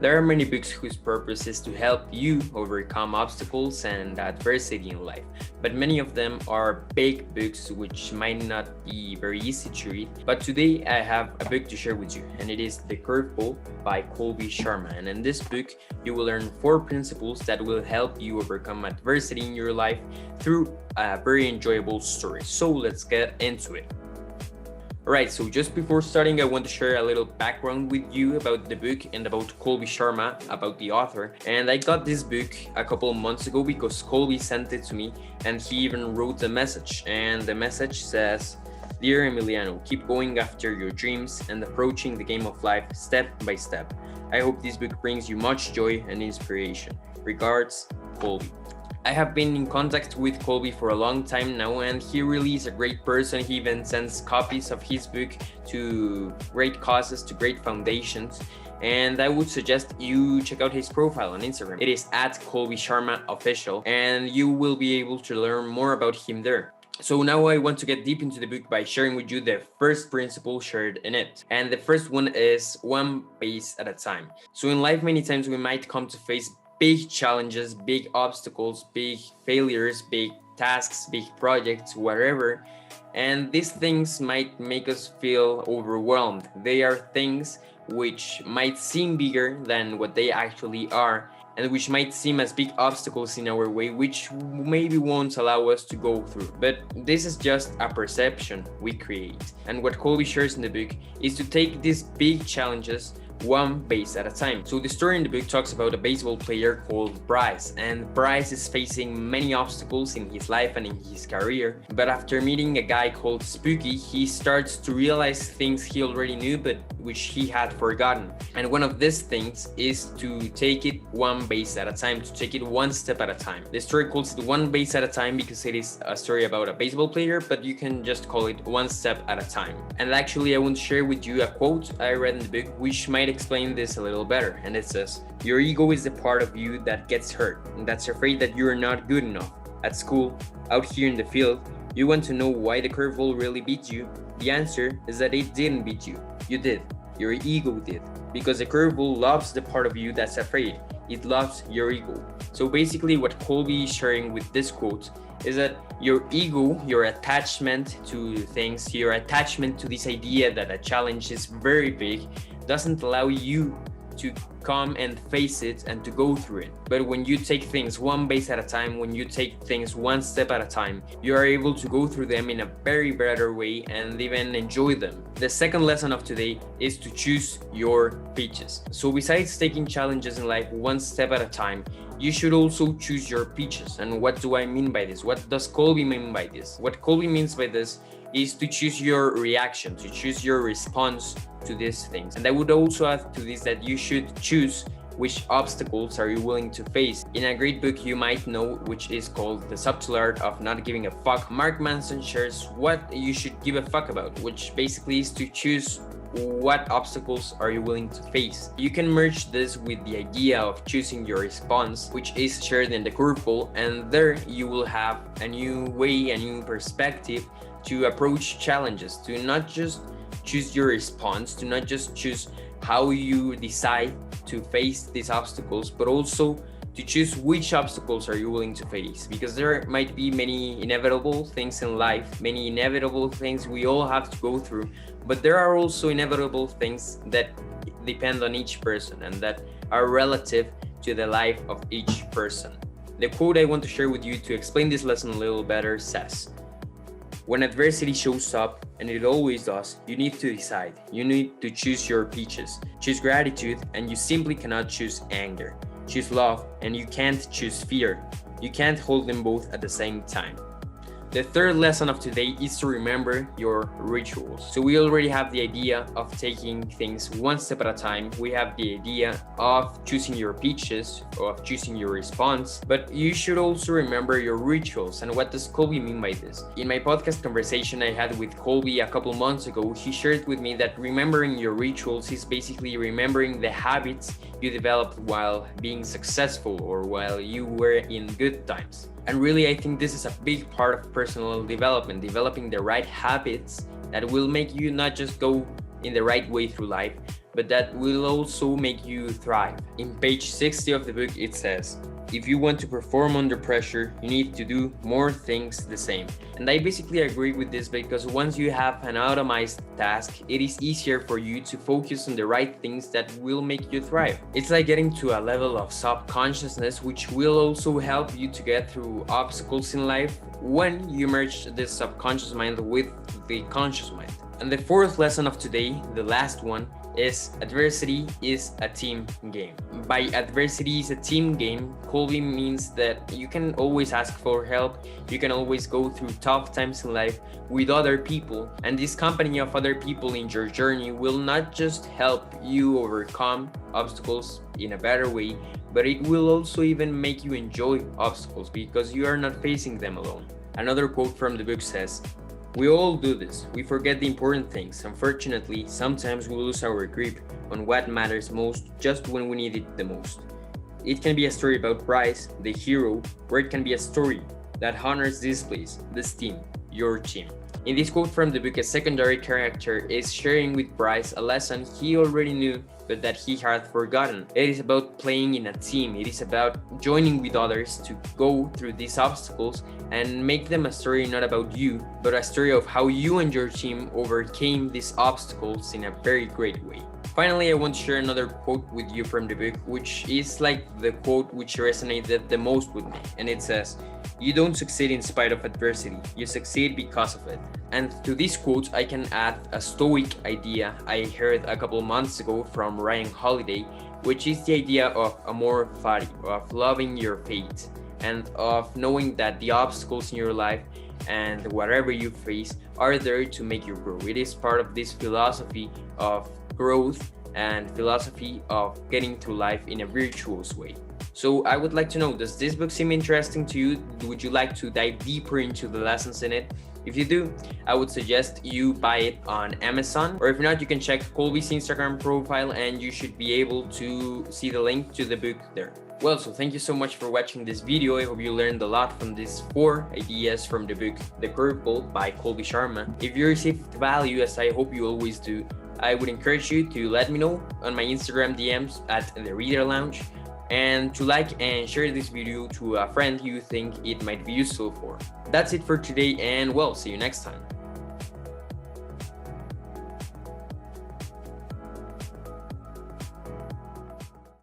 There are many books whose purpose is to help you overcome obstacles and adversity in life, but many of them are big books which might not be very easy to read. But today I have a book to share with you, and it is The Curveball by Colby Sharma. And in this book, you will learn 4 principles that will help you overcome adversity in your life through a very enjoyable story. So let's get into it. Alright, so just before starting, I want to share a little background with you about the book and about Colby Sharma, about the author. And I got this book a couple of months ago because Colby sent it to me and he even wrote a message. And the message says, "Dear Emiliano, keep going after your dreams and approaching the game of life step by step. I hope this book brings you much joy and inspiration. Regards, Colby." I have been in contact with Colby for a long time now, and he really is a great person. He even sends copies of his book to great causes, to great foundations, and I would suggest you check out his profile on Instagram. It is at Colby Sharma Official, and you will be able to learn more about him there. So now I want to get deep into the book by sharing with you the first principle shared in it. And the first one is one pace at a time. So in life, many times we might come to face big challenges, big obstacles, big failures, big tasks, big projects, whatever. And these things might make us feel overwhelmed. They are things which might seem bigger than what they actually are, and which might seem as big obstacles in our way, which maybe won't allow us to go through. But this is just a perception we create. And what Colby shares in the book is to take these big challenges one base at a time. So the story in the book talks about a baseball player called Bryce, and Bryce is facing many obstacles in his life and in his career. But after meeting a guy called Spooky, he starts to realize things he already knew but which he had forgotten. And one of these things is to take it one base at a time, to take it one step at a time. The story calls it one base at a time because it is a story about a baseball player, but you can just call it one step at a time. And actually I want to share with you a quote I read in the book which might explain this a little better, and it says, "Your ego is the part of you that gets hurt and that's afraid that you're not good enough. At school, out here in the field, you want to know why the curveball really beat you. The answer is that it didn't beat you. You did. Your ego did. Because the curveball loves the part of you that's afraid. It loves your ego." So basically what Colby is sharing with this quote is that your ego, your attachment to things, your attachment to this idea that a challenge is very big, doesn't allow you to come and face it and to go through it. But when you take things one base at a time, when you take things one step at a time, you are able to go through them in a very better way and even enjoy them. The second lesson of today is to choose your pitches. So besides taking challenges in life one step at a time, you should also choose your pitches. And what do I mean by this? What does Colby mean by this? What Colby means by this is to choose your reaction, to choose your response to these things. And I would also add to this that you should choose which obstacles are you willing to face. In a great book you might know, which is called The Subtle Art of Not Giving a Fuck, Mark Manson shares what you should give a fuck about, which basically is to choose what obstacles are you willing to face. You can merge this with the idea of choosing your response, which is shared in the curveball, and there you will have a new way, a new perspective to approach challenges, to not just choose your response, to not just choose how you decide to face these obstacles, but also to choose which obstacles are you willing to face, because there might be many inevitable things in life, many inevitable things we all have to go through, but there are also inevitable things that depend on each person and that are relative to the life of each person. The quote I want to share with you to explain this lesson a little better says, "When adversity shows up, and it always does, you need to decide. You need to choose your pitches. Choose gratitude, and you simply cannot choose anger. Choose love, and you can't choose fear. You can't hold them both at the same time." The third lesson of today is to remember your rituals. So we already have the idea of taking things one step at a time. We have the idea of choosing your pitches, or of choosing your response, but you should also remember your rituals. And what does Colby mean by this? In my podcast conversation I had with Colby a couple months ago, he shared with me that remembering your rituals is basically remembering the habits you developed while being successful or while you were in good times. And really, I think this is a big part of personal development, developing the right habits that will make you not just go in the right way through life, but that will also make you thrive. In page 60 of the book, it says, if you want to perform under pressure, you need to do more things the same. And I basically agree with this because once you have an automized task, it is easier for you to focus on the right things that will make you thrive. It's like getting to a level of subconsciousness which will also help you to get through obstacles in life when you merge the subconscious mind with the conscious mind. And the fourth lesson of today, the last one, is adversity is a team game. By adversity is a team game, Colby means that you can always ask for help, you can always go through tough times in life with other people, and this company of other people in your journey will not just help you overcome obstacles in a better way, but it will also even make you enjoy obstacles because you are not facing them alone. Another quote from the book says, we all do this. We forget the important things. Unfortunately, sometimes we lose our grip on what matters most just when we need it the most. It can be a story about Bryce, the hero, or it can be a story that honors this place, this team, your team. In this quote from the book, a secondary character is sharing with Bryce a lesson he already knew but that he had forgotten. It is about playing in a team. It is about joining with others to go through these obstacles and make them a story not about you, but a story of how you and your team overcame these obstacles in a very great way. Finally, I want to share another quote with you from the book, which is like the quote which resonated the most with me. And it says, you don't succeed in spite of adversity, you succeed because of it. And to this quote, I can add a stoic idea I heard a couple months ago from Ryan Holiday, which is the idea of amor fati, of loving your fate, and of knowing that the obstacles in your life and whatever you face are there to make you grow. It is part of this philosophy of growth and philosophy of getting through life in a virtuous way. So I would like to know, does this book seem interesting to you? Would you like to dive deeper into the lessons in it? If you do, I would suggest you buy it on Amazon, or if not, you can check Colby's Instagram profile and you should be able to see the link to the book there. Well, so thank you so much for watching this video. I hope you learned a lot from these 4 ideas from the book The Curveball by Colby Sharma. If you received value, as I hope you always do, I would encourage you to let me know on my Instagram DMs at the Reader Lounge, and to like and share this video to a friend you think it might be useful for. That's it for today, and well, see you next time.